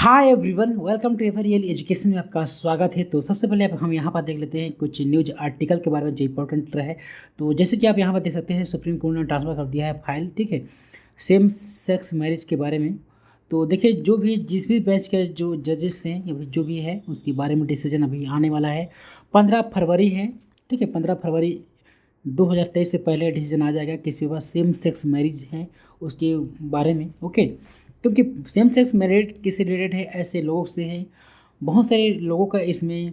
Hi everyone, welcome to ever real education में आपका स्वागत है। तो सबसे पहले अब हम यहाँ पर देख लेते हैं कुछ न्यूज आर्टिकल के बारे में जो इंपॉर्टेंट है। तो जैसे कि आप यहाँ पर देख सकते हैं, सुप्रीम कोर्ट ने ट्रांसफर कर दिया है फाइल, ठीक है, सेम सेक्स मैरिज के बारे में। तो देखिए, जो भी जिस भी बैच के जो जजेस हैं या जो भी है उसके बारे में डिसीजन अभी आने वाला है। 15 फरवरी है, ठीक है, 15 फरवरी 2023 से पहले डिसीजन आ जाएगा किसी के पास सेम सेक्स मैरिज है उसके बारे में। ओके, क्योंकि सेम सेक्स मैरिज किससे रिलेटेड है, ऐसे लोगों से है, बहुत सारे लोगों का इसमें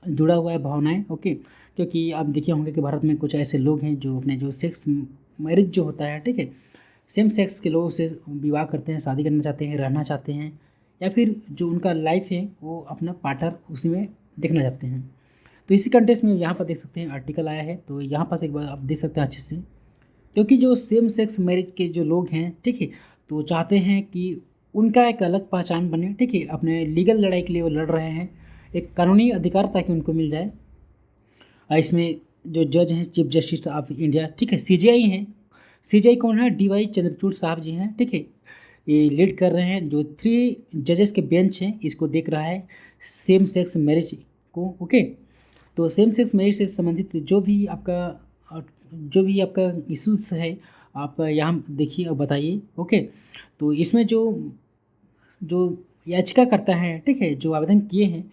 जुड़ा हुआ है भावनाएं। ओके, क्योंकि आप देखे होंगे कि भारत में कुछ ऐसे लोग हैं जो अपने जो सेक्स मैरिज जो होता है, ठीक है, सेम सेक्स के लोगों से विवाह करते हैं, शादी करना चाहते हैं, रहना चाहते हैं, या फिर जो उनका लाइफ है वो अपना पार्टनर उसी में देखना चाहते हैं। तो इसी कंटेक्स्ट में यहाँ पर देख सकते हैं आर्टिकल आया है। तो यहाँ पर एक बार आप देख सकते हैं अच्छे से, क्योंकि जो सेम सेक्स मैरिज के जो लोग हैं, ठीक है, तो चाहते हैं कि उनका एक अलग पहचान बने, ठीक है, अपने लीगल लड़ाई के लिए वो लड़ रहे हैं, एक कानूनी अधिकार ताकि उनको मिल जाए। इसमें जो जज हैं चीफ जस्टिस ऑफ इंडिया, ठीक है, सीजीआई हैं। सीजीआई कौन है? डीवाई चंद्रचूड़ साहब जी हैं, ठीक है, ये लीड कर रहे हैं। जो 3 जजेस के बेंच हैं इसको देख रहा है सेम सेक्स मैरिज को। ओके, तो सेम सेक्स मैरिज से संबंधित जो भी आपका इशूज़ है आप यहाँ देखिए और बताइए। ओके, तो इसमें जो जो याचिका करता है, ठीक है, जो आवेदन किए हैं,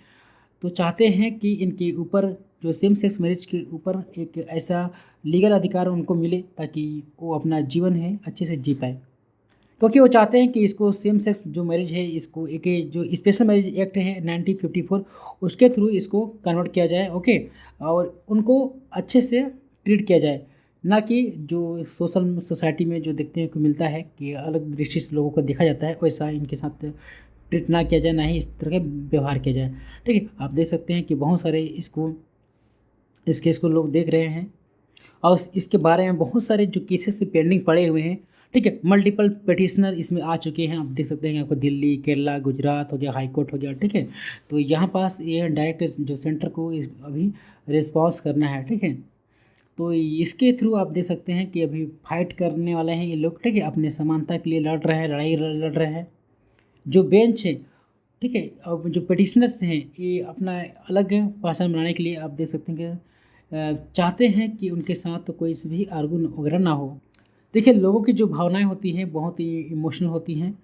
तो चाहते हैं कि इनके ऊपर जो सेम सेक्स मैरिज के ऊपर एक ऐसा लीगल अधिकार उनको मिले ताकि वो अपना जीवन है अच्छे से जी पाए। क्योंकि वो चाहते हैं कि इसको सेम सेक्स जो मैरिज है इसको एक जो स्पेशल मैरिज एक्ट है 1954 उसके थ्रू इसको कन्वर्ट किया जाए। ओके, और उनको अच्छे से ट्रीट किया जाए, ना कि जो सोशल सोसाइटी में जो देखते हैं को मिलता है कि अलग दृष्टि से लोगों को देखा जाता है, वैसा इनके साथ ट्रीट ना किया जाए, ना ही इस तरह का व्यवहार किया जाए। ठीक है, आप देख सकते हैं कि बहुत सारे इस केस को लोग देख रहे हैं और इसके बारे में बहुत सारे जो केसेस पेंडिंग पड़े हुए हैं, ठीक है, मल्टीपल पिटिशनर इसमें आ चुके हैं। आप देख सकते हैं कि आपको दिल्ली, केरला, गुजरात हो गया, हाई कोर्ट हो गया, ठीक है, तो यहाँ पास ये डायरेक्ट जो सेंटर को अभी रिस्पॉन्स करना है, ठीक है। तो इसके थ्रू आप देख सकते हैं कि अभी फाइट करने वाले हैं ये लोग, ठीक है, अपने समानता के लिए लड़ रहे हैं, लड़ाई लड़ रहे हैं। जो बेंच है, ठीक है, और जो पिटिशनर्स हैं ये अपना अलग पहचान बनाने के लिए आप देख सकते हैं कि चाहते हैं कि उनके साथ कोई भी आर्गू वगैरह ना हो। देखिए, लोगों की जो भावनाएं होती हैं बहुत ही इमोशनल होती हैं,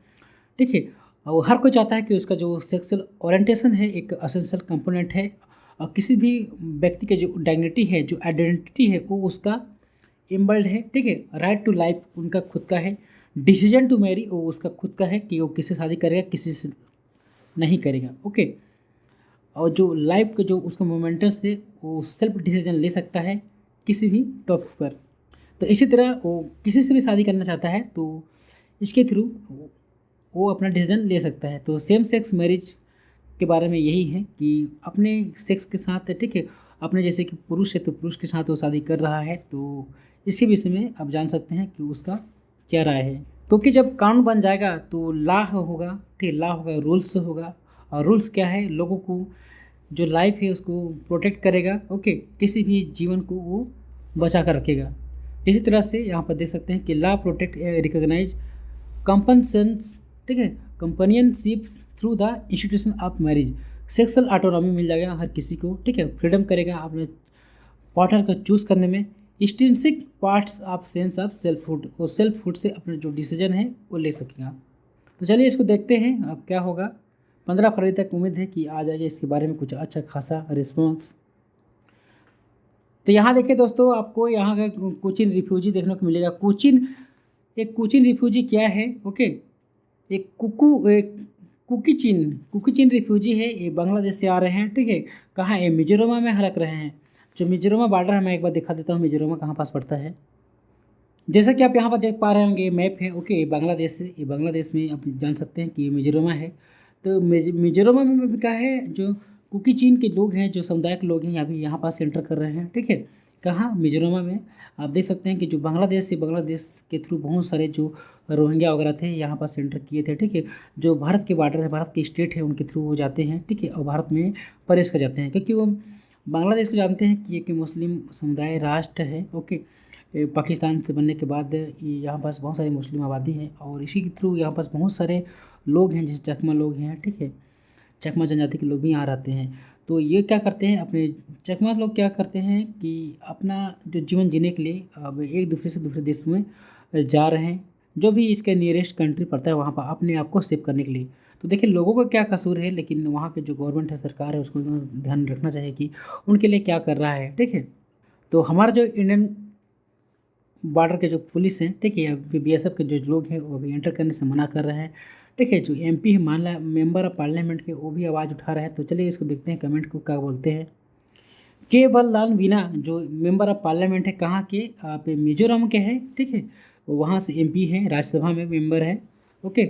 ठीक है, और हर कोई चाहता है कि उसका जो सेक्सुअल ओरिएंटेशन है एक असेंशियल कंपोनेंट है, और किसी भी व्यक्ति के जो डाइग्निटी है, जो आइडेंटिटी है, वो उसका इम्बल्ड है, ठीक है। राइट टू लाइफ उनका खुद का है, डिसीजन टू मैरी वो उसका खुद का है कि वो किससे शादी करेगा, किसी से नहीं करेगा। ओके, और जो लाइफ के जो उसका मोमेंटम से वो सेल्फ डिसीजन ले सकता है किसी भी टॉपिक पर। तो इसी तरह वो किसी से भी शादी करना चाहता है तो इसके थ्रू वो अपना डिसीजन ले सकता है। तो सेम सेक्स मैरिज के बारे में यही है कि अपने सेक्स के साथ, ठीक है, अपने जैसे कि पुरुष है तो पुरुष के साथ वो शादी कर रहा है, तो इसके विषय में आप जान सकते हैं कि उसका क्या राय है। क्योंकि जब कानून बन जाएगा तो लॉ होगा, ठीक है, लॉ होगा, रूल्स होगा, और रूल्स क्या है, लोगों को जो लाइफ है उसको प्रोटेक्ट करेगा। ओके, किसी भी जीवन को वो बचा कर रखेगा। इसी तरह से यहाँ पर देख सकते हैं कि लॉ प्रोटेक्ट रिकॉग्नाइज कंपनसेंस, ठीक है, companionships through the institution of marriage. Sexual autonomy मिल जाएगा हर किसी को, ठीक है, फ्रीडम करेगा अपने पार्टनर को चूज़ करने में। Intrinsic parts of sense of selfhood, वो सेल्फहुड से अपना जो डिसीजन है वो ले सकेगा। तो चलिए इसको देखते हैं अब क्या होगा। 15 फरवरी तक उम्मीद है कि आ जाएगा इसके बारे में कुछ अच्छा खासा रिस्पॉन्स। तो यहाँ देखिए दोस्तों, आपको यहाँ का कोचिन रिफ्यूजी देखने को मिलेगा। कोचिन रिफ्यूजी क्या है? ओके, एक कुकीचिन रिफ्यूजी है, ये बांग्लादेश से आ रहे हैं, ठीक है। कहाँ है? मिजोरम में हलक रहे हैं। जो मिजोरम बॉर्डर है, मैं एक बार दिखा देता हूँ मिजोरम कहाँ पास पड़ता है। जैसा कि आप यहाँ पर देख पा रहे होंगे मैप है। ओके, बांग्लादेश से, ये बांग्लादेश में आप जान सकते हैं कि ये मिजोरम है। तो मिजोरम में क्या है, जो कुकी चीन के लोग हैं, जो समुदाय के लोग हैं अभी यहाँ पास एंटर कर रहे हैं, ठीक है। कहाँ? मिजोरम में। आप देख सकते हैं कि जो बांग्लादेश के थ्रू बहुत सारे जो रोहिंग्या वगैरह थे यहाँ पास एंटर किए थे, ठीक है। जो भारत के बॉर्डर है, भारत के स्टेट है, उनके थ्रू वो जाते हैं, ठीक है, और भारत में प्रवेश कर जाते हैं, क्योंकि वो बांग्लादेश को जानते हैं कि एक मुस्लिम समुदाय राष्ट्र है। ओके, पाकिस्तान से बनने के बाद यहाँ पास बहुत सारी मुस्लिम आबादी है और इसी के थ्रू यहाँ पास बहुत सारे लोग हैं, जैसे चकमा लोग हैं, ठीक है, चकमा जनजाति के लोग भी यहाँ रहते हैं। तो ये क्या करते हैं, अपने चकमा लोग क्या करते हैं कि अपना जो जीवन जीने के लिए अब एक दूसरे से दूसरे देश में जा रहे हैं, जो भी इसके नियरेस्ट कंट्री पड़ता है वहाँ पर अपने आप को सेव करने के लिए। तो देखिए लोगों का क्या कसूर है, लेकिन वहाँ के जो गवर्नमेंट है, सरकार है, उसको ध्यान रखना चाहिए कि उनके लिए क्या कर रहा है, ठीक है। तो हमारा जो इंडियन बॉर्डर के जो पुलिस हैं, ठीक है, बीएसएफ के जो लोग हैं वो भी एंटर करने से मना कर रहे हैं, ठीक है। जो एमपी है, मान ला मेंबर ऑफ पार्लियामेंट के, वो भी आवाज़ उठा रहे हैं। तो चलिए इसको देखते हैं कमेंट को क्या बोलते हैं। केवल लाल मीणा जो मेंबर ऑफ पार्लियामेंट है, कहाँ के, आप मिजोरम के हैं, ठीक है, वहाँ से एमपी हैं, राज्यसभा में मेंबर है, ओके।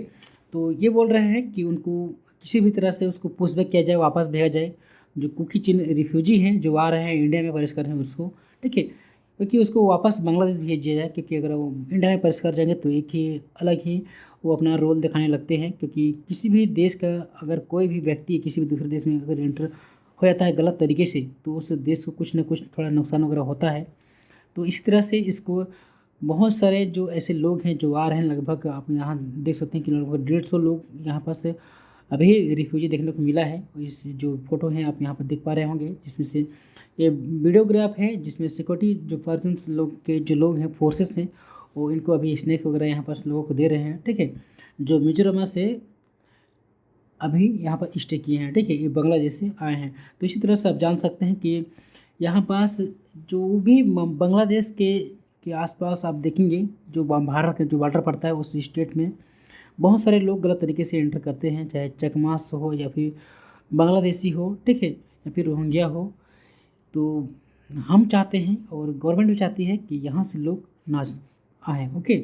तो ये बोल रहे हैं कि उनको किसी भी तरह से उसको पुशबैक किया जाए, वापस भेजा जाए। जो कुकी चिन रिफ्यूजी हैं जो आ रहे हैं इंडिया में प्रवेश कर रहे हैं उसको, ठीक है, क्योंकि उसको वापस बांग्लादेश भेज दिया जाए, क्योंकि अगर वो इंडिया में प्रवेश कर जाएंगे तो एक ही अलग ही वो अपना रोल दिखाने लगते हैं। क्योंकि किसी भी देश का अगर कोई भी व्यक्ति किसी भी दूसरे देश में अगर एंटर हो जाता है गलत तरीके से, तो उस देश को कुछ ना कुछ थोड़ा नुकसान वगैरह होता है। तो इस तरह से इसको बहुत सारे जो ऐसे लोग हैं जो आ रहे हैं, लगभग आप यहाँ देख सकते हैं कि लगभग 150 लोग यहाँ पर से अभी रिफ्यूजी देखने को मिला है। इस जो फ़ोटो हैं आप यहाँ पर देख पा रहे होंगे, जिसमें से ये वीडियोग्राफ है, जिसमें सिक्योरिटी जो पर्सन्स लोग के जो लोग हैं, फोर्सेस हैं, वो इनको अभी स्नैक वगैरह यहाँ पर लोगों को दे रहे हैं, ठीक है, जो मिजोरम से अभी यहाँ पर स्टे किए हैं, ठीक है, ये बांग्लादेश से आए हैं। तो इसी तरह से आप जान सकते हैं कि यहाँ पास जो भी बांग्लादेश के आसपास आप देखेंगे, जो भारत के जो बॉर्डर पड़ता है उस स्टेट में बहुत सारे लोग गलत तरीके से एंटर करते हैं, चाहे चकमास हो या फिर बांग्लादेशी हो, ठीक है, या फिर रोहिंग्या हो। तो हम चाहते हैं और गवर्नमेंट भी चाहती है कि यहाँ से लोग ना आएँ, ओके।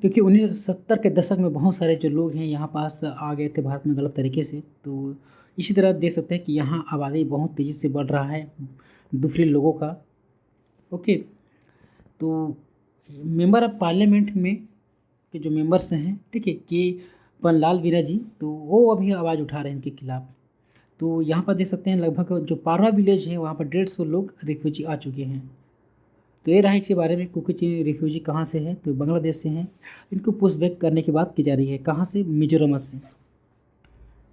क्योंकि 1970 के दशक में बहुत सारे जो लोग हैं यहाँ पास आ गए थे भारत में गलत तरीके से। तो इसी तरह देख सकते हैं कि यहाँ आबादी बहुत तेज़ी से बढ़ रहा है दूसरे लोगों का, ओके। तो मेंबर ऑफ पार्लियामेंट में के जो मेंबर्स हैं, ठीक है, के बनलाल वीरा जी, तो वो अभी आवाज़ उठा रहे हैं इनके खिलाफ़। तो यहाँ पर देख सकते हैं लगभग जो पारवा विलेज है वहाँ पर 150 लोग रिफ्यूजी आ चुके हैं। तो ये रहा इसके बारे में। कुछ रिफ्यूजी कहाँ से हैं, तो बांग्लादेश से हैं। इनको पुशबैक करने की बात की जा रही है, कहाँ से, मिजोरम से।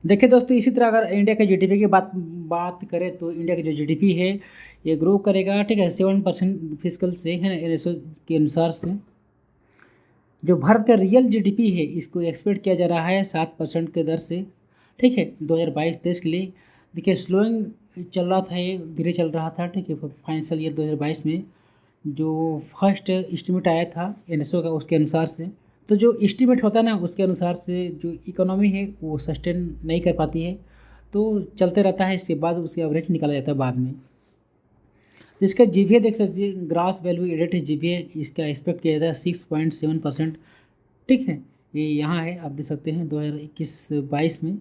देखिए दोस्तों, इसी तरह अगर इंडिया के जीडीपी की बात करें तो इंडिया की जो जीडीपी है ये ग्रो करेगा, ठीक है, 7% फिजिकल से है ना, NSO के अनुसार से। जो भारत का रियल जीडीपी है इसको एक्सपेक्ट किया जा रहा है 7% के दर से, ठीक है, 2022-23 के लिए। देखिए स्लोइंग चल रहा था, ये धीरे चल रहा था, ठीक है, फाइनेंशियल ईयर 2022 में जो फर्स्ट एस्टिमेट आया था NSO का, उसके अनुसार से। तो जो एस्टिमेट होता है ना, उसके अनुसार से जो इकोनॉमी है वो सस्टेन नहीं कर पाती है, तो चलते रहता है। इसके बाद उसके एवरेज निकाला जाता है बाद में। तो इसका GVA देख लीजिए, ग्रास वैल्यू एडेड GVA, इसका एक्सपेक्ट किया जाता है 6.7%, ठीक है, ये यहाँ है, आप देख सकते हैं 2021-22 में।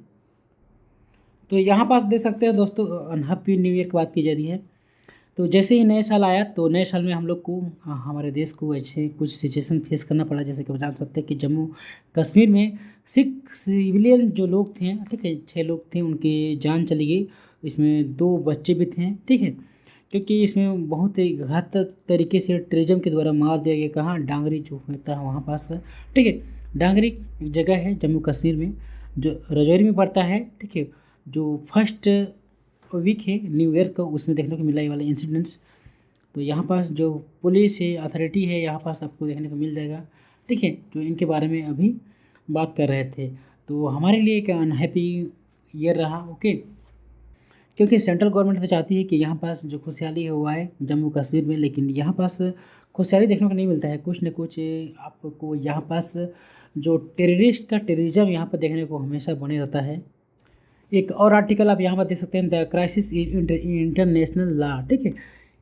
तो यहाँ पास देख सकते हैं दोस्तों, हैप्पी न्यू ईयर की बात की जा रही है। तो जैसे ही नए साल आया तो नए साल में हम लोग को हमारे देश को अच्छे कुछ सिचुएशन फेस करना पड़ा। जैसे कि बता सकते हैं कि जम्मू कश्मीर में सिख सिविलियन जो लोग थे, ठीक है, 6 लोग थे, उनकी जान चली गई। इसमें 2 बच्चे भी थे, ठीक है, क्योंकि इसमें बहुत ही घातक तरीके से टेररिज्म के द्वारा मार दिया गया। कहाँ, डांगरी जो होता है वहाँ पास, ठीक है, डांगरी एक जगह है जम्मू कश्मीर में जो राजौरी में पड़ता है, ठीक है। जो फर्स्ट वीक है न्यू ईयर का, उसमें देखने को मिला ये वाले इंसिडेंट्स। तो यहाँ पास जो पुलिस है, अथॉरिटी है, यहाँ पास आपको देखने को मिल जाएगा, ठीक है, जो इनके बारे में अभी बात कर रहे थे। तो हमारे लिए एक अनहैप्पी ईयर रहा, ओके, क्योंकि सेंट्रल गवर्नमेंट तो चाहती है कि यहाँ पास जो खुशहाली है वो आए जम्मू कश्मीर में, लेकिन यहाँ पास खुशहाली देखने को नहीं मिलता है। कुछ न कुछ आपको यहाँ पास जो टेररिस्ट का टेररिज्म यहाँ पर देखने को हमेशा बने रहता है। एक और आर्टिकल आप यहाँ पर देख सकते हैं, द क्राइसिस इंटरनेशनल लॉ, ठीक है,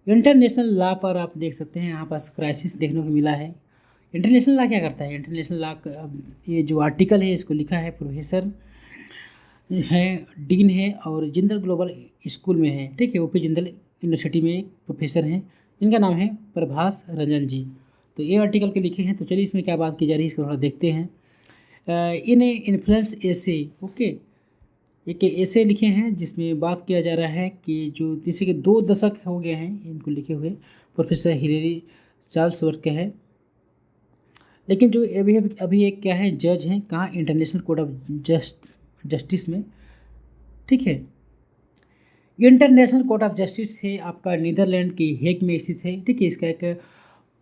इंटरनेशनल लॉ पर आप देख सकते हैं यहाँ पास क्राइसिस देखने को मिला है। इंटरनेशनल लॉ क्या करता है? इंटरनेशनल लॉ ये जो आर्टिकल है इसको लिखा है प्रोफेसर है, डीन है और जिंदल ग्लोबल स्कूल में है, ठीक है, OP जिंदल यूनिवर्सिटी में एक प्रोफेसर हैं, इनका नाम है प्रभास रंजन जी। तो ये आर्टिकल के लिखे हैं। तो चलिए इसमें क्या बात की जा रही है इसको थोड़ा देखते हैं। इन इन्फ्लुएंस ऐसे, ओके, एक ऐसे लिखे हैं जिसमें बात किया जा रहा है कि जो जैसे कि 2 दशक हो गए हैं इनको लिखे हुए। प्रोफेसर हिलेरी चार्ल्सवर्थ का है। लेकिन जो अभी अभी एक क्या है, जज हैं कहाँ, इंटरनेशनल कोर्ट ऑफ जस्टिस में, ठीक है। इंटरनेशनल कोर्ट ऑफ जस्टिस है आपका नीदरलैंड की हेग में स्थित है, ठीक है। इसका एक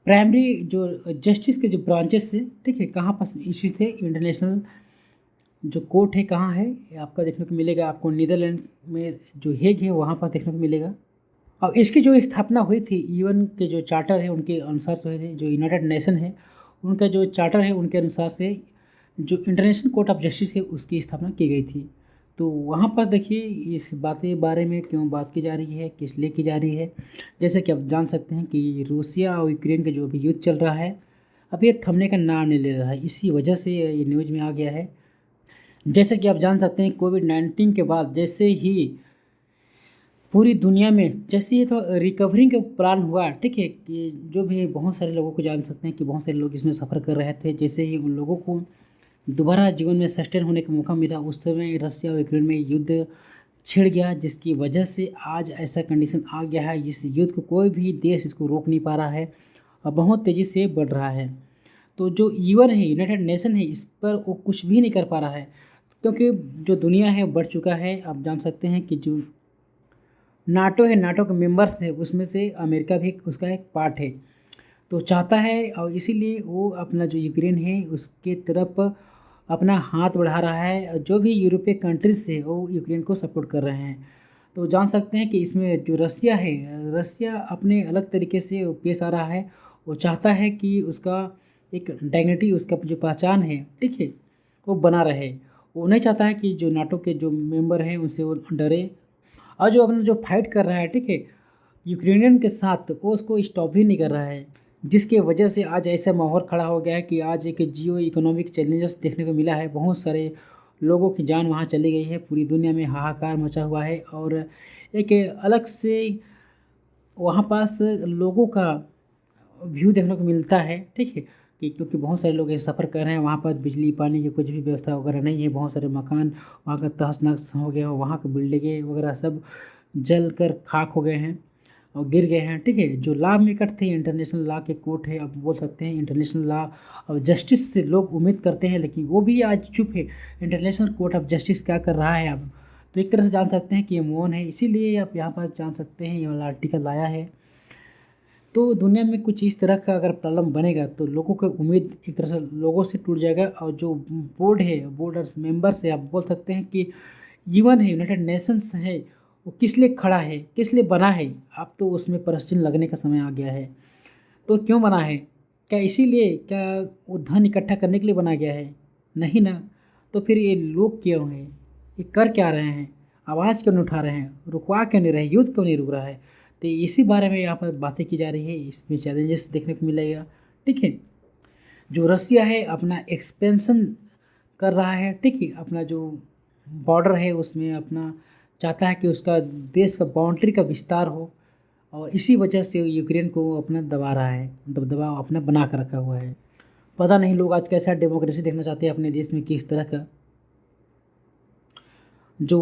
प्राइमरी जो जस्टिस के जो ब्रांचेस है, ठीक है, कहाँ पर स्थित है, इंटरनेशनल जो कोर्ट है कहाँ है, ये आपका देखने को मिलेगा, आपको नीदरलैंड में जो हेग है वहाँ पर देखने को मिलेगा। और इसकी जो स्थापना हुई थी यूएन के जो चार्टर है उनके अनुसार से हुई थी, जो यूनाइटेड नेशन है उनका जो चार्टर है उनके अनुसार से जो इंटरनेशनल कोर्ट ऑफ जस्टिस है उसकी स्थापना की गई थी। तो वहाँ पर देखिए इस बातें बारे में क्यों बात की जा रही है, किस लिए की जा रही है। जैसे कि आप जान सकते हैं कि रूसिया और यूक्रेन का जो अभी युद्ध चल रहा है, अब ये थमने का नाम नहीं ले रहा है, इसी वजह से ये न्यूज़ में आ गया है। जैसे कि आप जान सकते हैं कोविड-19 के बाद जैसे ही पूरी दुनिया में जैसे ये तो रिकवरिंग का प्लान हुआ, ठीक है, कि जो भी बहुत सारे लोगों को जान सकते हैं कि बहुत सारे लोग इसमें सफ़र कर रहे थे, जैसे ही उन लोगों को दोबारा जीवन में सस्टेन होने का मौका मिला, उस समय रसिया और यूक्रेन में युद्ध छिड़ गया, जिसकी वजह से आज ऐसा कंडीशन आ गया है, इस युद्ध को कोई भी देश इसको रोक नहीं पा रहा है और बहुत तेज़ी से बढ़ रहा है। तो जो यूएन है, यूनाइटेड नेशन है, इस पर वो कुछ भी नहीं कर पा रहा है, क्योंकि जो दुनिया है बढ़ चुका है। आप जान सकते हैं कि जो नाटो है, नाटो के मेंबर्स हैं उसमें से अमेरिका भी उसका एक पार्ट है, तो चाहता है और इसीलिए वो अपना जो यूक्रेन है उसके तरफ अपना हाथ बढ़ा रहा है। जो भी यूरोपीय कंट्रीज है वो यूक्रेन को सपोर्ट कर रहे हैं। तो जान सकते हैं कि इसमें जो रसिया है, रसिया अपने अलग तरीके से वो पेश आ रहा है। वो चाहता है कि उसका एक डाइग्निटी, उसका जो पहचान है, ठीक है, वो बना रहे। वो नहीं चाहता है कि जो नाटो के जो मेंबर हैं उनसे वो डरे, और जो अपना जो फाइट कर रहा है, ठीक है, यूक्रेनियन के साथ, वो उसको स्टॉप भी नहीं कर रहा है, जिसके वजह से आज ऐसा माहौल खड़ा हो गया है कि आज एक जियो इकोनॉमिक चैलेंजेस देखने को मिला है। बहुत सारे लोगों की जान वहाँ चली गई है, पूरी दुनिया में हाहाकार मचा हुआ है। और एक अलग से वहाँ पास लोगों का व्यू देखने को मिलता है, ठीक है, कि क्योंकि बहुत सारे लोग सफ़र कर रहे हैं, वहाँ पर बिजली पानी की कुछ भी व्यवस्था वगैरह नहीं है। बहुत सारे मकान वहाँ का तहस नहस हो गए, वहाँ की बिल्डिंगें वगैरह सब जल कर खाक हो गए हैं और गिर गए हैं, ठीक है। जो लॉ मेकर थे, इंटरनेशनल लॉ के कोर्ट है, अब बोल सकते हैं इंटरनेशनल लॉ और जस्टिस से लोग उम्मीद करते हैं, लेकिन वो भी आज चुप है। इंटरनेशनल कोर्ट ऑफ जस्टिस क्या कर रहा है अब, तो एक तरह से जान सकते हैं कि ये मौन है। इसीलिए आप यहाँ पर जान सकते हैं ये वाला आर्टिकल आया है। तो दुनिया में कुछ इस तरह का अगर प्रॉब्लम बनेगा तो लोगों की उम्मीद एक तरह से लोगों से टूट जाएगा। और जो बोर्ड है, बोर्ड ऑफ मेंबर्स है, आप बोल सकते हैं कि यूएन है, यूनाइटेड नेशंस है, वो किस लिए खड़ा है, किस लिए बना है, अब तो उसमें प्रश्न लगने का समय आ गया है। तो क्यों बना है? क्या इसीलिए, क्या वो धन इकट्ठा करने के लिए बना गया है? नहीं ना। तो फिर ये लोग क्यों हैं, ये कर क्या रहे हैं, आवाज़ क्यों नहीं उठा रहे हैं, रुकवा क्यों नहीं रहे, युद्ध क्यों नहीं रुक रहा है? तो इसी बारे में यहाँ पर बातें की जा रही है। इसमें चैलेंजेस देखने को मिलेगा, ठीक है। जो रसिया है अपना एक्सपेंशन कर रहा है, ठीक है, अपना जो बॉर्डर है उसमें अपना चाहता है कि उसका देश का बाउंड्री का विस्तार हो, और इसी वजह से यूक्रेन को अपना दबा रहा है, दबाव अपना बना कर रखा हुआ है। पता नहीं लोग आज कैसा डेमोक्रेसी देखना चाहते हैं अपने देश में, किस तरह का। जो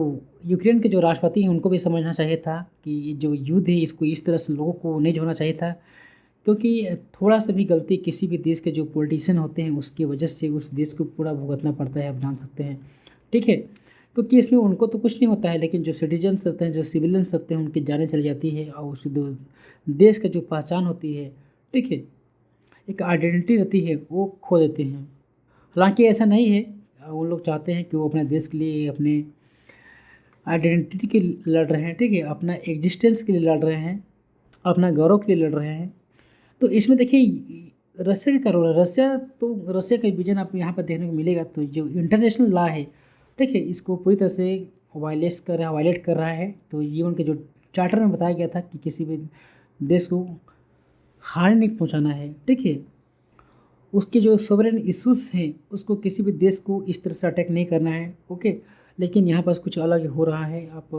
यूक्रेन के जो राष्ट्रपति हैं उनको भी समझना चाहिए था कि ये जो युद्ध है इसको इस तरह से लोगों को नहीं होना चाहिए था, क्योंकि थोड़ा सा भी गलती किसी भी देश के जो पॉलिटिशियन होते हैं उसकी वजह से उस देश को पूरा भुगतना पड़ता है, आप जान सकते हैं, ठीक है। क्योंकि इसमें उनको तो कुछ नहीं होता है, लेकिन जो सिटीजन्स होते हैं, जो सिविलियंस होते हैं, उनकी जानें चली जाती है और उस देश का जो पहचान होती है, ठीक है, एक आइडेंटिटी रहती है, वो खो देते हैं। हालांकि ऐसा नहीं है, वो लोग चाहते हैं कि वो अपने देश के लिए, अपने आइडेंटिटी के लिए लड़ रहे हैं, ठीक है, अपना एग्जिस्टेंस के लिए लड़ रहे हैं, अपना गौरव के लिए लड़ रहे हैं। तो इसमें देखिए रसिया का क्या रोल है। रसिया का विजन आपको यहाँ पर देखने को मिलेगा। तो जो इंटरनेशनल लॉ है, ठीक है, इसको पूरी तरह से वायलेट कर रहा है। तो यूएन के जो चार्टर में बताया गया था कि किसी भी देश को हानि नहीं पहुँचाना है, ठीक है, उसके जो सोवरेन इश्यूज़ हैं उसको किसी भी देश को इस तरह से अटैक नहीं करना है, ओके। लेकिन यहाँ पर कुछ अलग हो रहा है। आप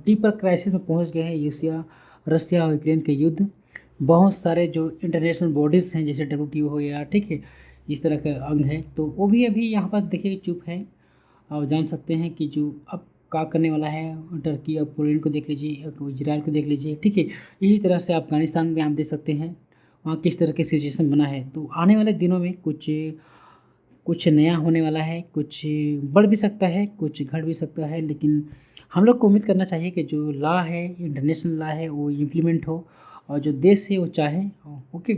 डीपर क्राइसिस में पहुँच गए हैं रसिया और यूक्रेन के युद्ध। बहुत सारे जो इंटरनेशनल बॉडीज़ हैं जैसे WTO हो गया, ठीक है, इस तरह का अंग है, तो वो भी अभी यहाँ पर देखिए चुप है। और जान सकते हैं कि जो अब क्या करने वाला है। टर्की और पोलैंड को देख लीजिए, इजराइल को देख लीजिए, ठीक है। इसी तरह से अफ़गानिस्तान में हम देख सकते हैं वहाँ किस तरह के सिचुएशन बना है। तो आने वाले दिनों में कुछ कुछ नया होने वाला है, कुछ बढ़ भी सकता है, कुछ घट भी सकता है, लेकिन हम लोग को उम्मीद करना चाहिए कि जो लॉ है, इंटरनेशनल लॉ है, वो इम्प्लीमेंट हो और जो देश है वो चाहे, ओके,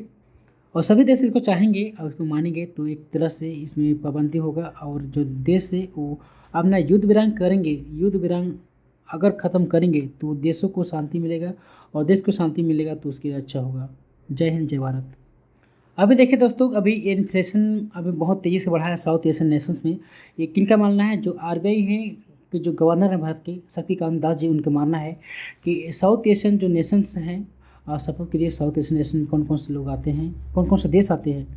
और सभी देश इसको चाहेंगे और उसको मानेंगे तो एक तरह से इसमें पाबंदी होगा और जो देश है वो अपना युद्ध विराम करेंगे। युद्ध विराम अगर ख़त्म करेंगे तो देशों को शांति मिलेगा और देश को शांति मिलेगा तो उसके लिए अच्छा होगा। जय हिंद, जय भारत। अभी देखिए दोस्तों, अभी इन्फ्लेशन अभी बहुत तेज़ी से बढ़ा है साउथ एशियन नेशंस में। ये किनका मानना है? जो आरबीआई है कि जो गवर्नर है भारत के शक्तिकांत दास जी, उनका मानना है कि साउथ एशियन जो नेशंस हैं, सपोज करिए साउथ एशियन नेशन कौन कौन से लोग आते हैं, कौन कौन से देश आते हैं।